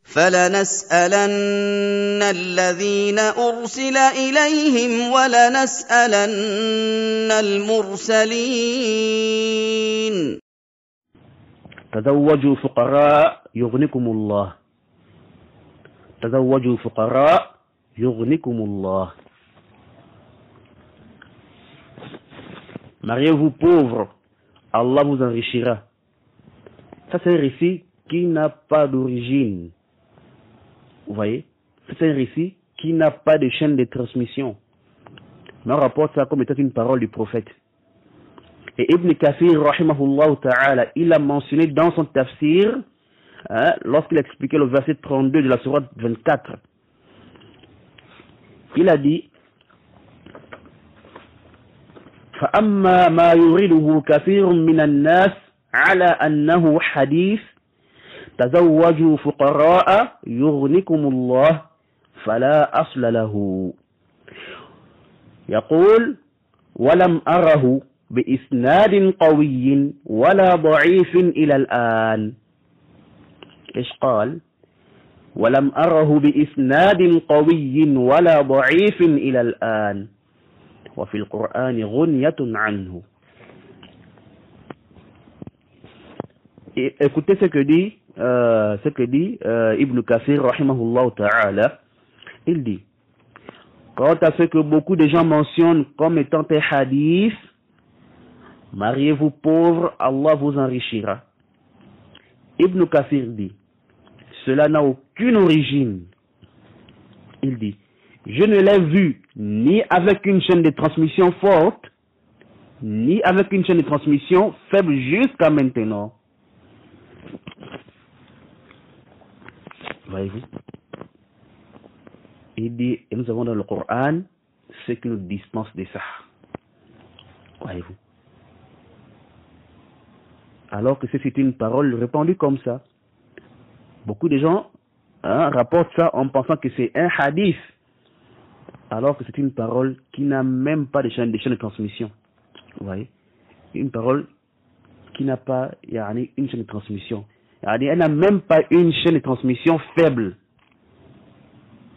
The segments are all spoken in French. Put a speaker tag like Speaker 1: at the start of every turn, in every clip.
Speaker 1: فَلَنَسْأَلَنَّ الَّذِينَ أُرْسِلَ إِلَيْهِمْ وَلَنَسْأَلَنَّ الْمُرْسَلِينَ
Speaker 2: تزوجوا فقراء يغنكم الله. تزوجوا فقراء يغنكم الله. Mariez-vous pauvres, Allah vous enrichira. Ça c'est un récit qui n'a pas d'origine. Vous voyez, c'est un récit qui n'a pas de chaîne de transmission. Mais on rapporte ça comme étant une parole du prophète. Et Ibn Kathir, rahimahullah ta'ala, il a mentionné dans son tafsir, lorsqu'il expliquait le verset 32 de la sourate 24, il a dit فَأَمَّا مَا يُرِدُهُ كَثِيرٌ مِنَ النَّاسِ عَلَى أَنَّهُ حَدِيثٌ تزوجوا فقراء يغنكم الله فلا أصل له. يقول ولم أره بإسناد قوي ولا ضعيف إلى الآن. إيش قال؟ ولم أره بإسناد قوي ولا ضعيف إلى الآن وفي القرآن غنية عنه. Écoutez ce que dit Ibn Kathir rahimahullah ta'ala. Il dit, quant à ce que beaucoup de gens mentionnent comme étant un hadith, mariez-vous pauvres, Allah vous enrichira. Ibn Kathir dit, cela n'a aucune origine. Il dit, je ne l'ai vu ni avec une chaîne de transmission forte, ni avec une chaîne de transmission faible jusqu'à maintenant. Voyez-vous? Il dit, et nous avons dans le Coran ce qui nous dispense de ça. Voyez-vous? Alors que c'est une parole répandue comme ça. Beaucoup de gens rapportent ça en pensant que c'est un hadith. Alors que c'est une parole qui n'a même pas de chaîne de transmission. Vous voyez? Une parole qui n'a pas une chaîne de transmission. Elle n'a même pas une chaîne de transmission faible.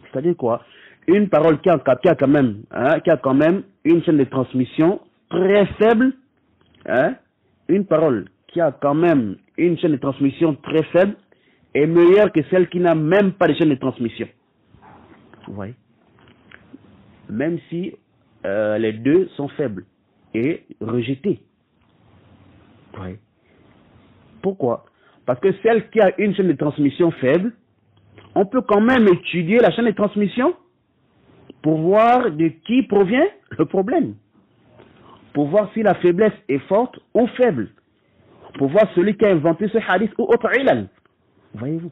Speaker 2: C'est-à-dire quoi? Une parole qui a quand même une chaîne de transmission très faible. Une parole qui a quand même une chaîne de transmission très faible est meilleure que celle qui n'a même pas de chaîne de transmission. Vous voyez? Même si les deux sont faibles et rejetés. Vous voyez? Pourquoi? Parce que celle qui a une chaîne de transmission faible, on peut quand même étudier la chaîne de transmission pour voir de qui provient le problème. Pour voir si la faiblesse est forte ou faible. Pour voir celui qui a inventé ce hadith ou autre ilal. Voyez-vous?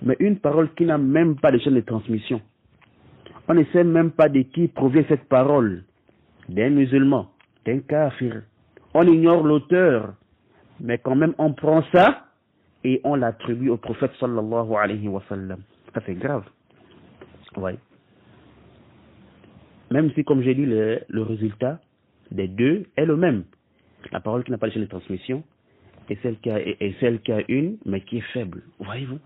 Speaker 2: Mais une parole qui n'a même pas de chaîne de transmission. On ne sait même pas de qui provient cette parole. D'un musulman, d'un kafir. On ignore l'auteur. Mais quand même, on prend ça et on l'attribue au prophète sallallahu alayhi wa sallam. Ça, c'est grave. Ouais. Même si, comme j'ai dit, le résultat des deux est le même. La parole qui n'a pas de chaîne de transmission et celle qui a une, mais qui est faible. Voyez-vous?